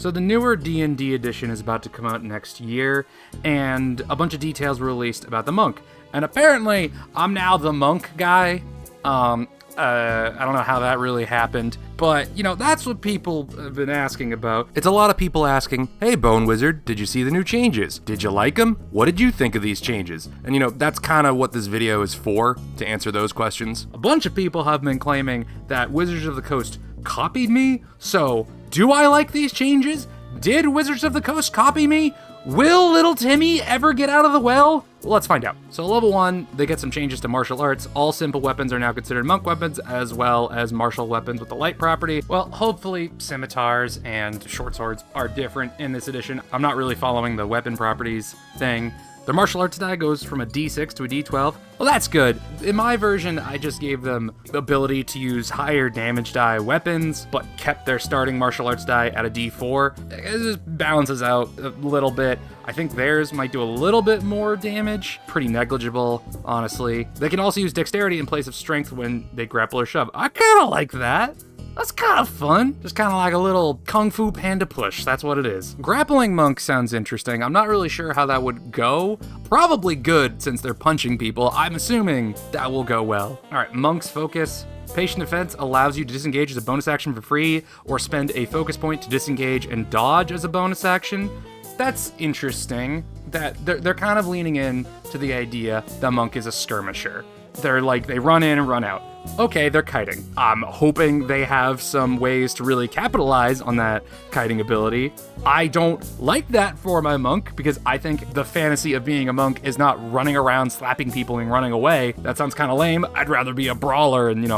So the newer D&D edition is about to come out next year, and a bunch of details were released about the monk. And apparently, I'm now the monk guy. I don't know how that really happened, but, that's what people have been asking about. It's a lot of people asking, hey, Bone Wizard, did you see the new changes? Did you like them? What did you think of these changes? And, that's kind of what this video is for, to answer those questions. A bunch of people have been claiming that Wizards of the Coast copied me, so do I like these changes? Did Wizards of the Coast copy me? Will little Timmy ever get out of the well? Well, let's find out. So level 1, they get some changes to martial arts. All simple weapons are now considered monk weapons, as well as martial weapons with the light property. Well, hopefully scimitars and short swords are different in this edition. I'm not really following the weapon properties thing. Their martial arts die goes from a D6 to a D12. Well, that's good. In my version, I just gave them the ability to use higher damage die weapons, but kept their starting martial arts die at a D4. It just balances out a little bit. I think theirs might do a little bit more damage. Pretty negligible, honestly. They can also use dexterity in place of strength when they grapple or shove. I kind of like that. That's kind of fun. Just kind of like a little kung fu panda push. That's what it is. Grappling monk sounds interesting. I'm not really sure how that would go. Probably good since they're punching people. I'm assuming that will go well. All right, monk's focus. Patient defense allows you to disengage as a bonus action for free or spend a focus point to disengage and dodge as a bonus action. That's interesting. That they're kind of leaning in to the idea that monk is a skirmisher. They're like, they run in and run out. Okay, they're kiting. I'm hoping they have some ways to really capitalize on that kiting ability. I don't like that for my monk because I think the fantasy of being a monk is not running around slapping people and running away. That sounds kind of lame. I'd rather be a brawler and,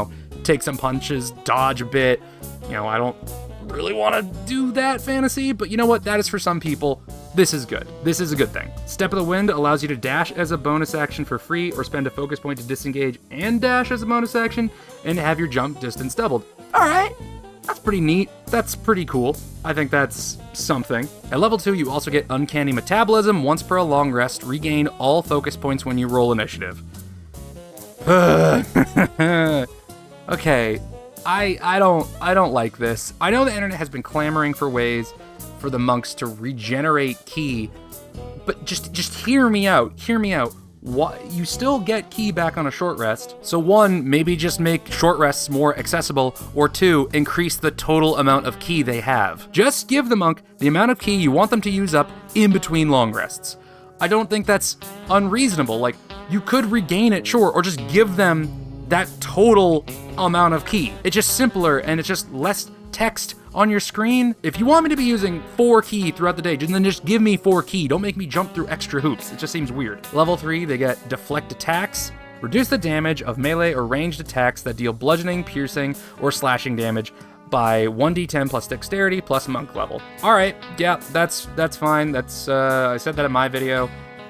take some punches, dodge a bit. I don't really want to do that fantasy, but you know what? That is for some people. This is good. This is a good thing. Step of the Wind allows you to dash as a bonus action for free or spend a focus point to disengage and dash as a bonus action and have your jump distance doubled. All right. That's pretty neat. That's pretty cool. I think that's something. At level 2, you also get Uncanny Metabolism. Once per a long rest, regain all focus points when you roll initiative. Okay. I don't like this. I know the internet has been clamoring for ways for the monks to regenerate ki, but just hear me out. Hear me out. You still get ki back on a short rest. So 1, maybe just make short rests more accessible, or 2, increase the total amount of ki they have. Just give the monk the amount of ki you want them to use up in between long rests. I don't think that's unreasonable. Like, you could regain it, sure, or just give them that total amount of ki. It's just simpler and it's just less text on your screen. If you want me to be using 4 ki throughout the day, then just give me 4 ki. Don't make me jump through extra hoops. It just seems weird. Level 3, they get Deflect Attacks. Reduce the damage of melee or ranged attacks that deal bludgeoning, piercing, or slashing damage by 1d10 plus dexterity plus monk level. All right, yeah, that's fine. That's I said that in my video.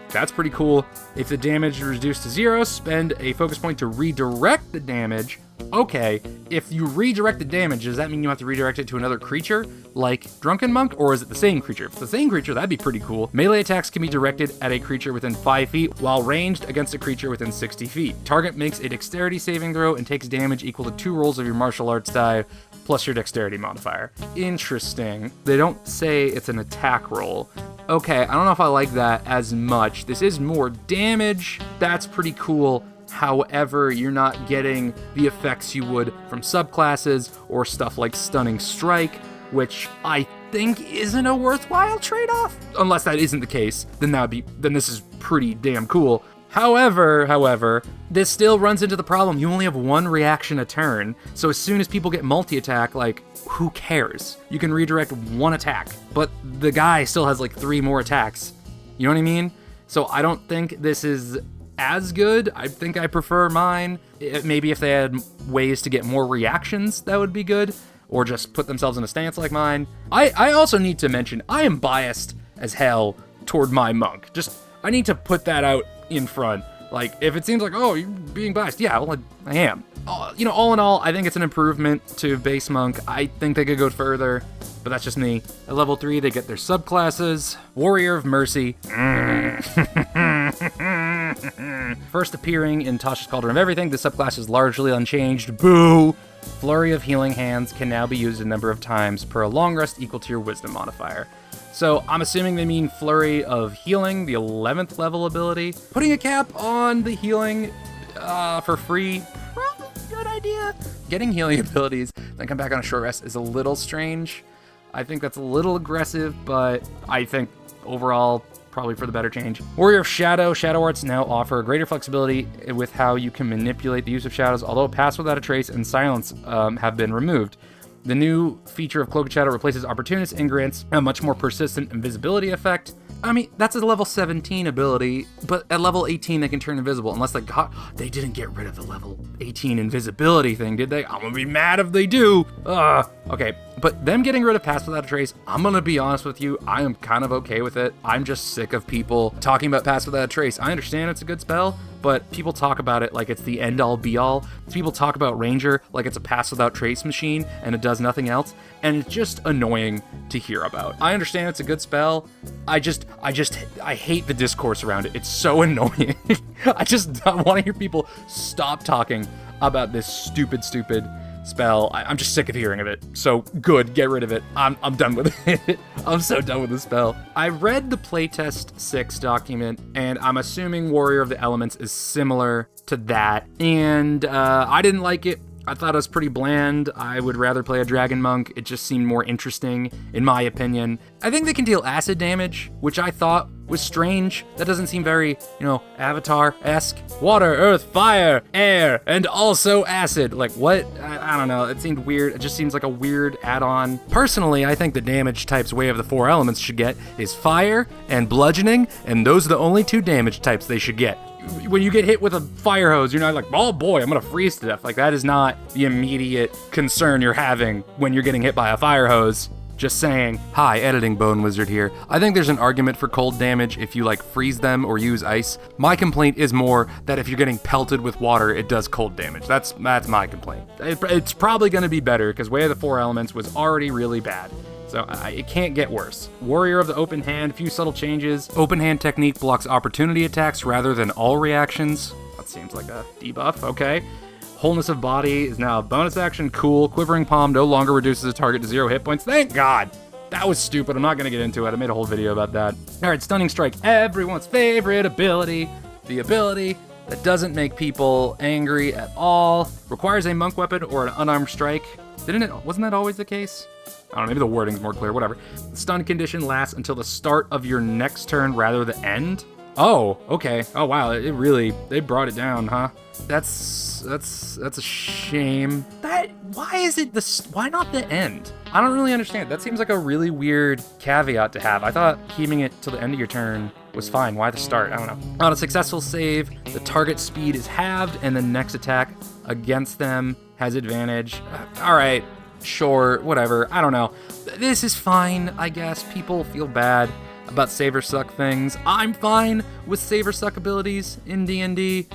That's pretty cool. If the damage is reduced to 0, spend a focus point to redirect the damage. Okay, if you redirect the damage, does that mean you have to redirect it to another creature, like Drunken Monk, or is it the same creature? If it's the same creature, that'd be pretty cool. Melee attacks can be directed at a creature within 5 feet, while ranged against a creature within 60 feet. Target makes a dexterity saving throw and takes damage equal to 2 rolls of your martial arts die, plus your dexterity modifier. Interesting. They don't say it's an attack roll. Okay, I don't know if I like that as much. This is more damage. That's pretty cool. However, you're not getting the effects you would from subclasses or stuff like Stunning Strike, which I think isn't a worthwhile trade-off. Unless that isn't the case, then this is pretty damn cool. However, this still runs into the problem. You only have 1 reaction a turn, so as soon as people get multi-attack, like, who cares? You can redirect 1 attack, but the guy still has like 3 more attacks. You know what I mean? So I don't think this is as good. I think I prefer mine. Maybe if they had ways to get more reactions, that would be good, or just put themselves in a stance like mine. I also need to mention, I am biased as hell toward my monk. I need to put that out in front. Like, if it seems like, oh, you're being biased, yeah, well, I am. All in all, I think it's an improvement to base monk. I think they could go further, but that's just me. At level 3, they get their subclasses. Warrior of Mercy. First appearing in Tasha's Cauldron of Everything, the subclass is largely unchanged. Boo! Flurry of Healing Hands can now be used a number of times per a long rest equal to your Wisdom modifier. So I'm assuming they mean Flurry of Healing, the 11th level ability. Putting a cap on the healing for free, probably a good idea. Getting healing abilities, then come back on a short rest is a little strange. I think that's a little aggressive, but I think overall, probably for the better change. Warrior of Shadow. Shadow Arts now offer greater flexibility with how you can manipulate the use of shadows, although Pass Without a Trace and Silence have been removed. The new feature of Cloak of Shadow replaces Opportunist and grants a much more persistent invisibility effect. I mean, that's a level 17 ability, but at level 18 they can turn invisible, unless they didn't get rid of the level 18 invisibility thing, did they? I'm gonna be mad if they do. Okay, but them getting rid of Pass Without a Trace, I'm gonna be honest with you, I am kind of okay with it. I'm just sick of people talking about Pass Without a Trace. I understand it's a good spell, but people talk about it like it's the end-all be-all. People talk about Ranger like it's a Pass Without Trace machine and it does nothing else, and it's just annoying to hear about. I understand it's a good spell. I hate the discourse around it. It's so annoying. I want to hear people stop talking about this stupid spell. I'm just sick of hearing of it. So good, get rid of it. I'm done with it. I'm so done with the spell. I read the playtest 6 document, and I'm assuming Warrior of the Elements is similar to that. And I didn't like it. I thought it was pretty bland. I would rather play a Dragon Monk. It just seemed more interesting, in my opinion. I think they can deal acid damage, which I thought was strange. That doesn't seem very, Avatar-esque. Water, earth, fire, air, and also acid. Like, what? I don't know. It seemed weird. It just seems like a weird add-on. Personally, I think the damage types Way of the 4 Elements should get is fire and bludgeoning, and those are the only 2 damage types they should get. When you get hit with a fire hose, you're not like, oh boy, I'm gonna freeze to death. Like, that is not the immediate concern you're having when you're getting hit by a fire hose. Just saying. Hi, Editing Bone Wizard here. I think there's an argument for cold damage if you freeze them or use ice. My complaint is more that if you're getting pelted with water, it does cold damage. That's my complaint. It's probably gonna be better because Way of the 4 Elements was already really bad. So it can't get worse. Warrior of the Open Hand, a few subtle changes. Open Hand technique blocks opportunity attacks rather than all reactions. That seems like a debuff, okay. Wholeness of Body is now a bonus action, cool. Quivering Palm no longer reduces a target to 0 hit points, thank God. That was stupid, I'm not gonna get into it, I made a whole video about that. All right, Stunning Strike, everyone's favorite ability. The ability that doesn't make people angry at all. Requires a monk weapon or an unarmed strike. Wasn't that always the case? I don't know, maybe the wording's more clear, whatever. The stun condition lasts until the start of your next turn rather than end. Oh, okay. Oh wow, they brought it down, huh? That's a shame. Why not the end? I don't really understand. That seems like a really weird caveat to have. I thought keeping it till the end of your turn was fine. Why the start? I don't know. On a successful save, the target speed is halved and the next attack against them has advantage. All right. Sure, whatever, I don't know. This is fine, I guess. People feel bad about save or suck things. I'm fine with save or suck abilities in D&D.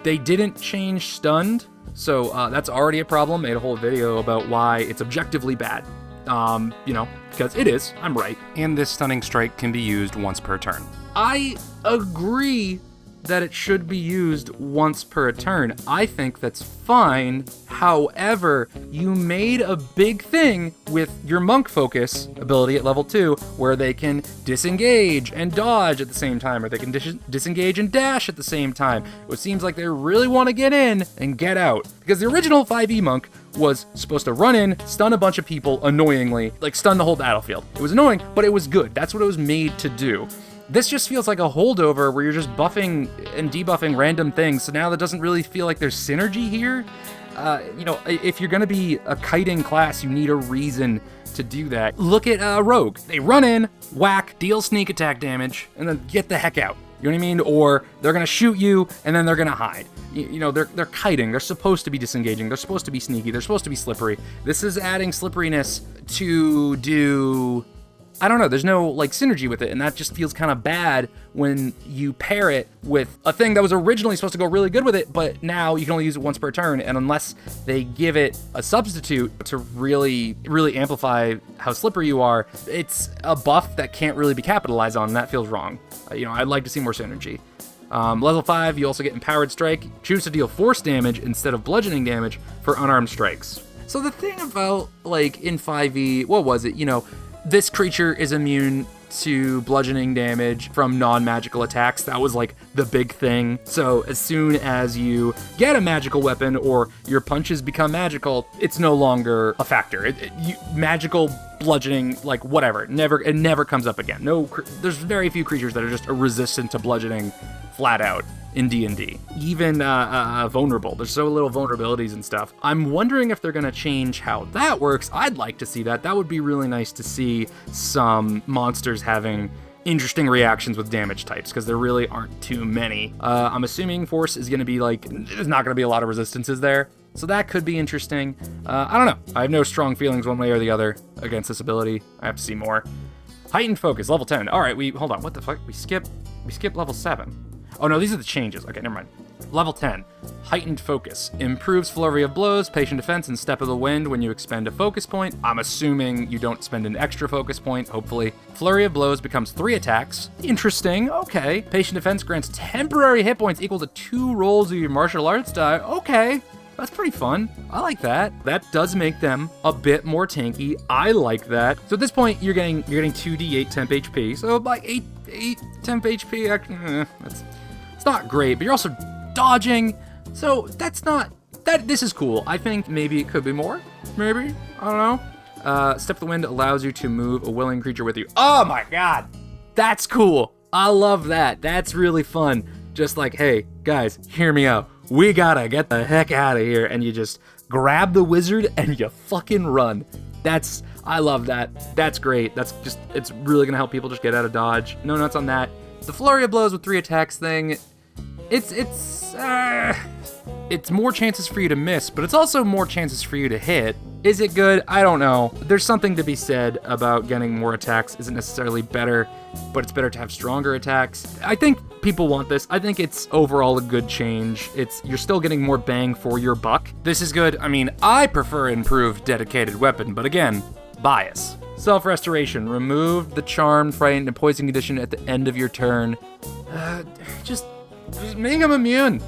They didn't change stunned, so that's already a problem. Made a whole video about why it's objectively bad. Because it is, I'm right. And this Stunning Strike can be used once per turn. I agree that it should be used once per turn. I think that's fine. However, you made a big thing with your monk focus ability at level 2 where they can disengage and dodge at the same time, or they can disengage and dash at the same time. It seems like they really want to get in and get out, because the original 5e monk was supposed to run in, stun a bunch of people annoyingly, stun the whole battlefield. It was annoying, but it was good. That's what it was made to do. This just feels like a holdover where you're just buffing and debuffing random things, so now that doesn't really feel like there's synergy here. If you're gonna be a kiting class, you need a reason to do that. Look at Rogue. They run in, whack, deal sneak attack damage, and then get the heck out. You know what I mean? Or they're gonna shoot you, and then they're gonna hide. They're kiting. They're supposed to be disengaging. They're supposed to be sneaky. They're supposed to be slippery. This is adding slipperiness to do... I don't know, there's no synergy with it, and that just feels kind of bad when you pair it with a thing that was originally supposed to go really good with it, but now you can only use it once per turn, and unless they give it a substitute to really, really amplify how slippery you are, it's a buff that can't really be capitalized on, and that feels wrong. I'd like to see more synergy. Level 5, you also get Empowered Strike. Choose to deal force damage instead of bludgeoning damage for unarmed strikes. So the thing about, like, in 5e, what was it? You know, this creature is immune to bludgeoning damage from non-magical attacks. That was like the big thing. So as soon as you get a magical weapon or your punches become magical, it's no longer a factor. Magical bludgeoning, like whatever, it never comes up again. There's very few creatures that are just resistant to bludgeoning flat out in D&D. Even vulnerable. There's so little vulnerabilities and stuff. I'm wondering if they're going to change how that works. I'd like to see that. That would be really nice to see some monsters having interesting reactions with damage types, because there really aren't too many. I'm assuming force is going to be like, there's not going to be a lot of resistances there. So that could be interesting. I don't know. I have no strong feelings one way or the other against this ability. I have to see more. Heightened focus, level 10. All right, hold on. What the fuck? We skip level 7. Oh no, these are the changes. Okay, never mind. Level 10, Heightened Focus. Improves Flurry of Blows, Patient Defense, and Step of the Wind when you expend a focus point. I'm assuming you don't spend an extra focus point, hopefully. Flurry of Blows becomes 3 attacks. Interesting, okay. Patient Defense grants temporary hit points equal to 2 rolls of your martial arts die. Okay, that's pretty fun. I like that. That does make them a bit more tanky. I like that. So at this point, you're getting 2d8 temp HP. So like 8 temp HP. It's not great, but you're also dodging. So this is cool. I think maybe it could be more. Maybe. I don't know. Step of the Wind allows you to move a willing creature with you. Oh my god. That's cool. I love that. That's really fun. Just like, hey, guys, hear me out. We gotta get the heck out of here. And you just grab the wizard and you fucking run. I love that. That's great. It's really gonna help people just get out of dodge. No nuts on that. The Flurry of Blows with 3 attacks thing, it's more chances for you to miss, but it's also more chances for you to hit. Is it good? I don't know. There's something to be said about getting more attacks isn't necessarily better, but it's better to have stronger attacks. I think people want this. I think it's overall a good change. You're still getting more bang for your buck. This is good. I mean, I prefer improved dedicated weapon, but again, bias. Self-restoration. Remove the charmed, frightened, and poison condition at the end of your turn. Just make him immune.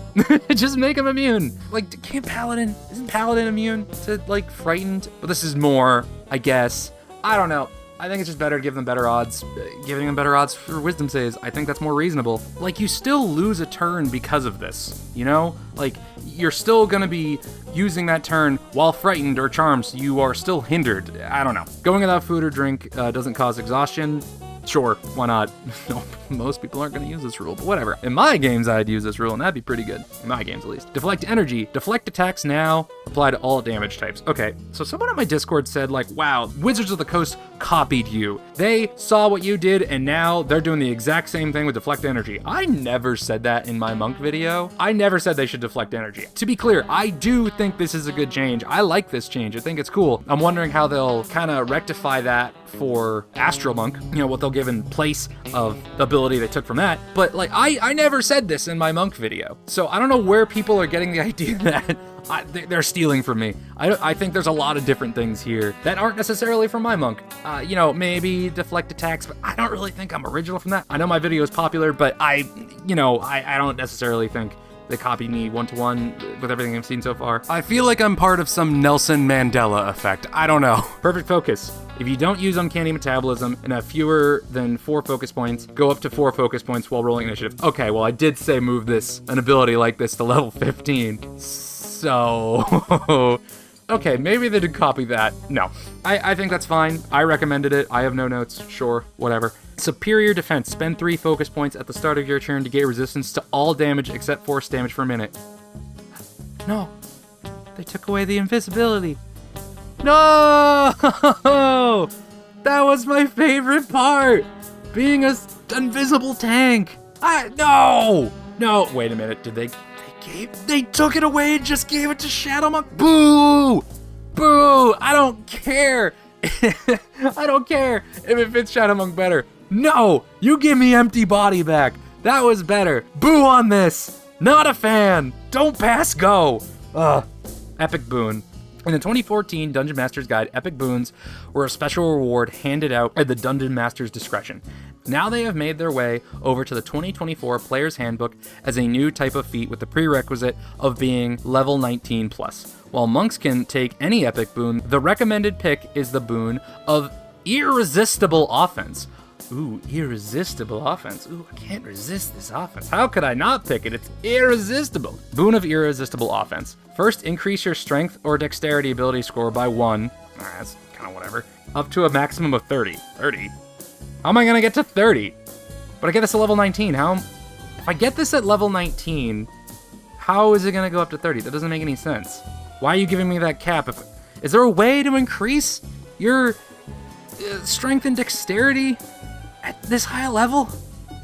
Just make him immune. Like, isn't Paladin immune to, like, frightened? But this is more, I guess. I don't know. I think it's just better to give them better odds. Giving them better odds for wisdom saves, I think that's more reasonable. Like, you still lose a turn because of this, you know? Like, you're still gonna be using that turn while frightened or charmed, so you are still hindered. I don't know. Going without food or drink doesn't cause exhaustion. Sure, why not? No, most people aren't going to use this rule, but whatever. In my games, I'd use this rule, and that'd be pretty good. In my games, at least. Deflect energy. Deflect attacks now. Apply to all damage types. Okay, so someone on my Discord said, like, wow, Wizards of the Coast copied you. They saw what you did, and now they're doing the exact same thing with deflect energy. I never said that in my monk video. I never said they should deflect energy. To be clear, I do think this is a good change. I like this change. I think it's cool. I'm wondering how they'll kind of rectify that for Astral Monk, you know, what they'll give in place of the ability they took from that. But like, I never said this in my monk video. So I don't know where people are getting the idea that they're stealing from me. I think there's a lot of different things here that aren't necessarily from my monk. You know, maybe deflect attacks, but I don't really think I'm original from that. I know my video is popular, but I don't necessarily think they copied me one-to-one with everything I've seen so far. I feel like I'm part of some Nelson Mandela effect. I don't know. Perfect focus. If you don't use Uncanny Metabolism and have fewer than 4 focus points, go up to 4 focus points while rolling initiative. Okay, well, I did say move an ability like this to level 15. So... okay, maybe they did copy that. No. I think that's fine. I recommended it. I have no notes. Sure, whatever. Superior Defense. Spend 3 focus points at the start of your turn to gain resistance to all damage except force damage for a minute. No. They took away the invisibility. No! That was my favorite part! Being a invisible tank! No! No! Wait a minute, they took it away and just gave it to Shadow Monk? Boo! Boo! I don't care! I don't care if it fits Shadow Monk better. No! You give me Empty Body back! That was better! Boo on this! Not a fan! Don't pass go! Epic Boon. In the 2014 Dungeon Master's Guide, Epic Boons were a special reward handed out at the Dungeon Master's discretion. Now they have made their way over to the 2024 Player's Handbook as a new type of feat with the prerequisite of being level 19 plus. While monks can take any epic boon, the recommended pick is the boon of Irresistible Offense. Ooh, Irresistible Offense. Ooh, I can't resist this offense. How could I not pick it? It's irresistible. Boon of Irresistible Offense. First, increase your strength or dexterity ability score by 1. That's kind of whatever. Up to a maximum of 30. 30? How am I going to get to 30? But I get this at level 19. If I get this at level 19, how is it going to go up to 30? That doesn't make any sense. Why are you giving me that cap? Is there a way to increase your strength and dexterity at this high a level?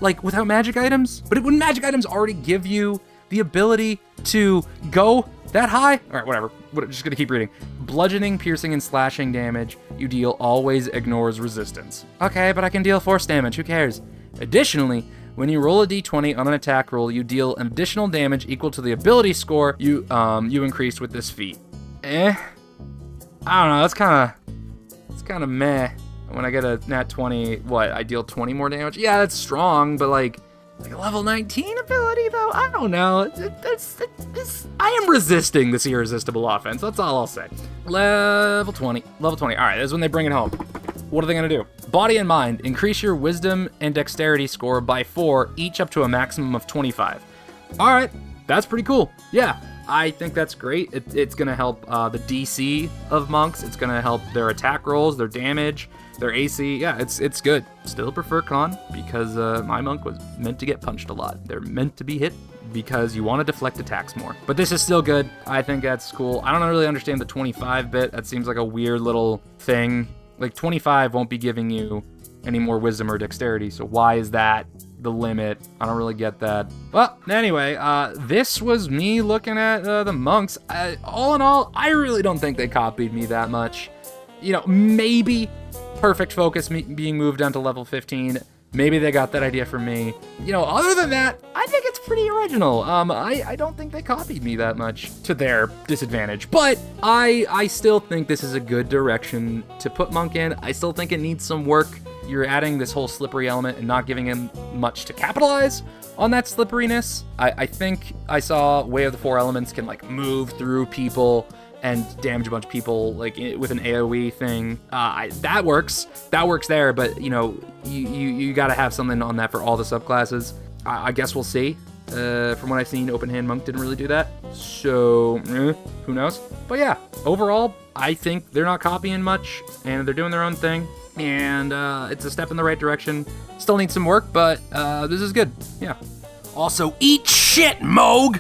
Like, without magic items? But wouldn't magic items already give you the ability to go that high? All right, whatever. Just gonna keep reading. Bludgeoning, piercing, and slashing damage you deal always ignores resistance. Okay, but I can deal force damage. Who cares? Additionally, when you roll a d20 on an attack roll, you deal an additional damage equal to the ability score you increased with this feat. I don't know. It's kind of meh. When I get a nat 20, what? I deal 20 more damage? Yeah, that's strong, but like a level 19 ability though? I don't know. I am resisting this Irresistible Offense. That's all I'll say. Level 20. Level 20. All right, this is when they bring it home. What are they gonna do? Body and mind. Increase your wisdom and dexterity score by 4, each up to a maximum of 25. All right, that's pretty cool. Yeah, I think that's great. It's gonna help the DC of monks. It's gonna help their attack rolls, their damage, their AC. Yeah, it's good. Still prefer con because my monk was meant to get punched a lot. They're meant to be hit because you want to deflect attacks more. But this is still good. I think that's cool. I don't really understand the 25 bit. That seems like a weird little thing. Like 25 won't be giving you any more wisdom or dexterity, so why is that the limit? I don't really get that. Well, anyway, this was me looking at the monks. All in all, I really don't think they copied me that much. You know, maybe Perfect Focus being moved down to level 15. Maybe they got that idea from me. You know, other than that, I think it's pretty original. I don't think they copied me that much to their disadvantage, but I still think this is a good direction to put Monk in. I still think it needs some work. You're adding this whole slippery element and not giving him much to capitalize on that slipperiness. I think I saw Way of the Four Elements can like move through people and damage a bunch of people like with an AoE thing. That works there, but you know, you gotta have something on that for all the subclasses. I guess we'll see. From what I've seen, Open Hand Monk didn't really do that, so who knows? But yeah, overall, I think they're not copying much and they're doing their own thing, and it's a step in the right direction. Still needs some work, but this is good. Yeah. Also, eat shit, Moog!